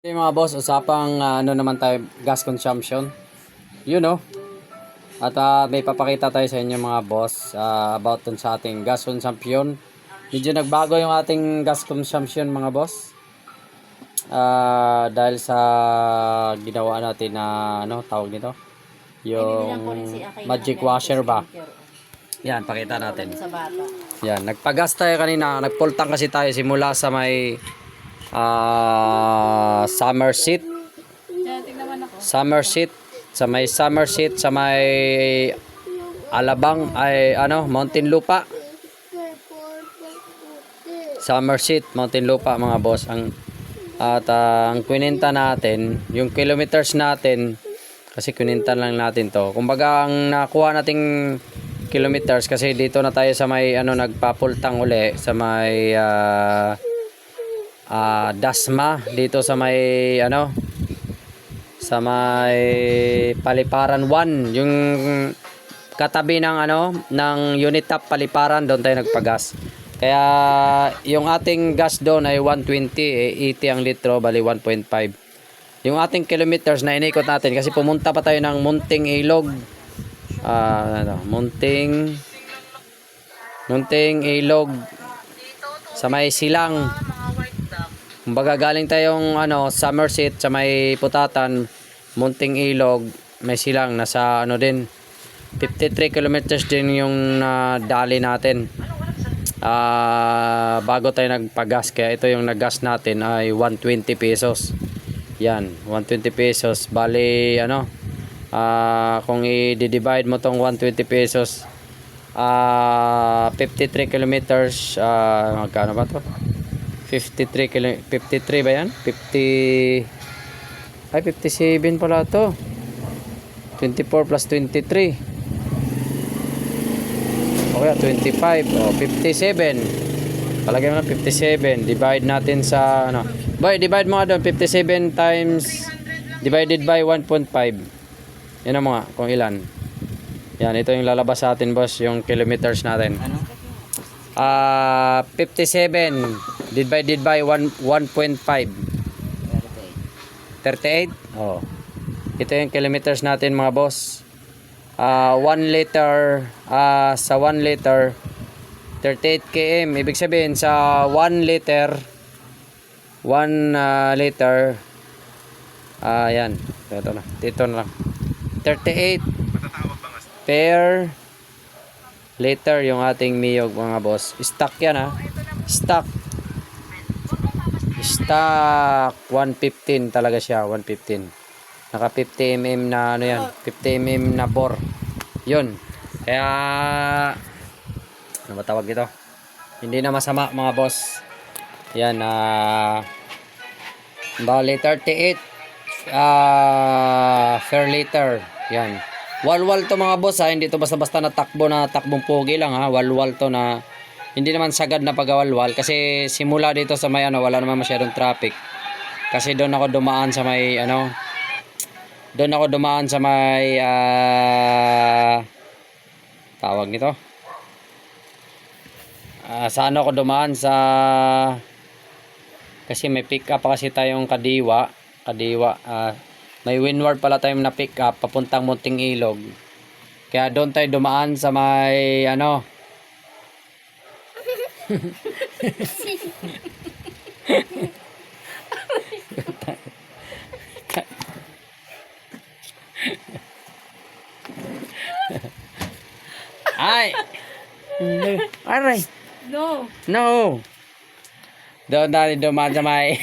Okay mga boss, usapang ano naman tayo, gas consumption. You know. At may papakita tayo sa inyo mga boss about dun sa ating gas consumption. Medyo nagbago yung ating gas consumption mga boss. Dahil sa ginawa natin na ano, tawag nito. Yung magic washer ba? Yan, pakita natin. Yan, nagpagas tayo kanina. Nagpultang kasi tayo simula sa may Somerset sa may Alabang ay ano Muntinlupa mga boss ang kininta natin yung kilometers natin kasi kininta lang natin to kumbaga ang nakuha nating kilometers kasi dito na tayo sa may ano nagpapultang uli sa may Dasma dito sa may ano sa may Paliparan 1 yung katabi ng ano ng Unitap Paliparan doon tayo nagpagas kaya yung ating gas doon ay 120 80 ang litro bali 1.5 yung ating kilometers na inikot natin kasi pumunta pa tayo ng Munting Ilog Munting Ilog sa may Silang. Kumbaga galing tayong ano Somerset sa may Putatan, Munting Ilog, may Silang nasa ano din 53 kilometers din yung dali natin. Bago tayo nagpagas kaya ito yung naggas natin ay 120 pesos. Yan, 120 pesos bali ano kung i-divide mo tong 120 pesos 53 kilometers magkano ba to? 53 ba yan? 50 ay 57 pala to 24 plus 23 o kaya 25 57 palagay mo na 57 divide natin sa ano boy divide mo nga doon 57 times divided by 1.5 yun ang mga kung ilan yan ito yung lalabas sa atin boss yung kilometers natin 57 divided by 1.5 38 oh ito yung kilometers natin mga boss 1 liter sa 1 liter 38 km ibig sabihin sa 1 liter 1 liter yan dito na lang 38 per liter yung ating miyog mga boss stock yan stock 115 talaga siya 115 naka 50 mm na ano yan 50 mm na bore yun kaya ano matawag ito hindi na masama mga boss yan bali 38 per liter yan walwal to mga boss hindi to basta-basta na takbong pogi lang walwal to na hindi naman sagad na pagawalwal kasi simula dito sa may ano wala naman masyadong traffic kasi doon ako dumaan sa may ano tawag nito sa ano ako dumaan sa kasi may pick up pa kasi tayong kadiwa may windward pala tayong na pick up papuntang Munting Ilog kaya doon tayo dumaan sa may ano ay aray no doon tayo dumaan sa may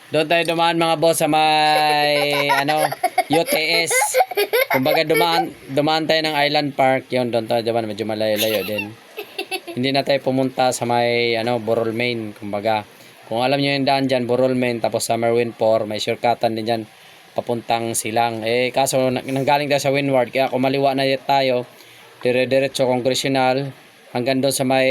doon tayo dumaan mga boss sa may ano UTS kumbaga dumaan tayo ng Island Park yun doon tayo dumaan medyo malayo din hindi na tayo pumunta sa may ano Burol Main kumbaga kung alam nyo yung daan dyan Burol Main tapos Summerwind 4 may shortcutan din dyan papuntang Silang kaso nanggaling tayo sa Windward kaya kumaliwa na tayo dire-diretso Congressional hanggang doon sa may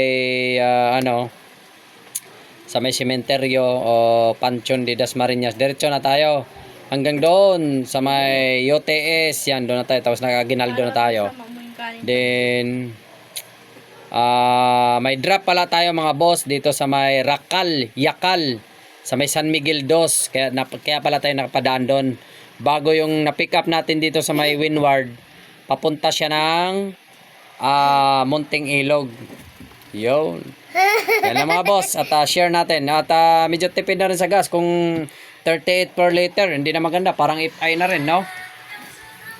sa may sementeryo o Panchon de Dasmariñas diretso na tayo hanggang doon sa may UTS yan doon na tayo tapos nakaginaldo na tayo then May drop pala tayo mga boss dito sa may Yakal, sa may San Miguel Dos. Kaya pala tayo nakapadaan doon. Bago yung na-pick up natin dito sa may Windward, papunta siya ng Munting Ilog. Yun. Yan lang mga boss. At share natin. At medyo tipid na rin sa gas. Kung 38 per liter, hindi na maganda. Parang FI na rin, no?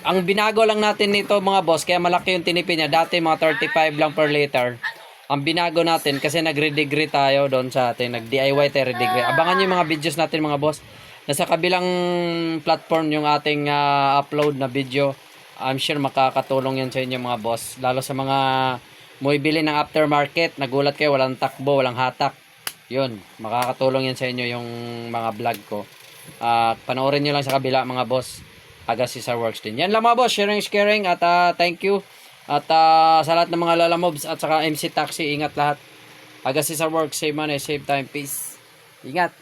Ang binago lang natin nito mga boss, kaya malaki yung tinipid niya. Dati mga 35 lang per liter. Ang binago natin kasi nag-redegree tayo doon sa atin. Nag-DIY tayo redegree. Abangan nyo yung mga videos natin mga boss. Nasa kabilang platform yung ating upload na video. I'm sure makakatulong yan sa inyo mga boss. Lalo sa mga bumibili ng aftermarket. Nagulat kayo, walang takbo, walang hatak. Yun, makakatulong yan sa inyo yung mga vlog ko. Panoorin nyo lang sa kabila mga boss. Aga Cesar Works din. Yan lang mga boss, sharing is caring at thank you. At sa lahat ng mga Lala Mobs at saka MC Taxi, ingat lahat. Aga Cesar Works, save money, save time, peace. Ingat.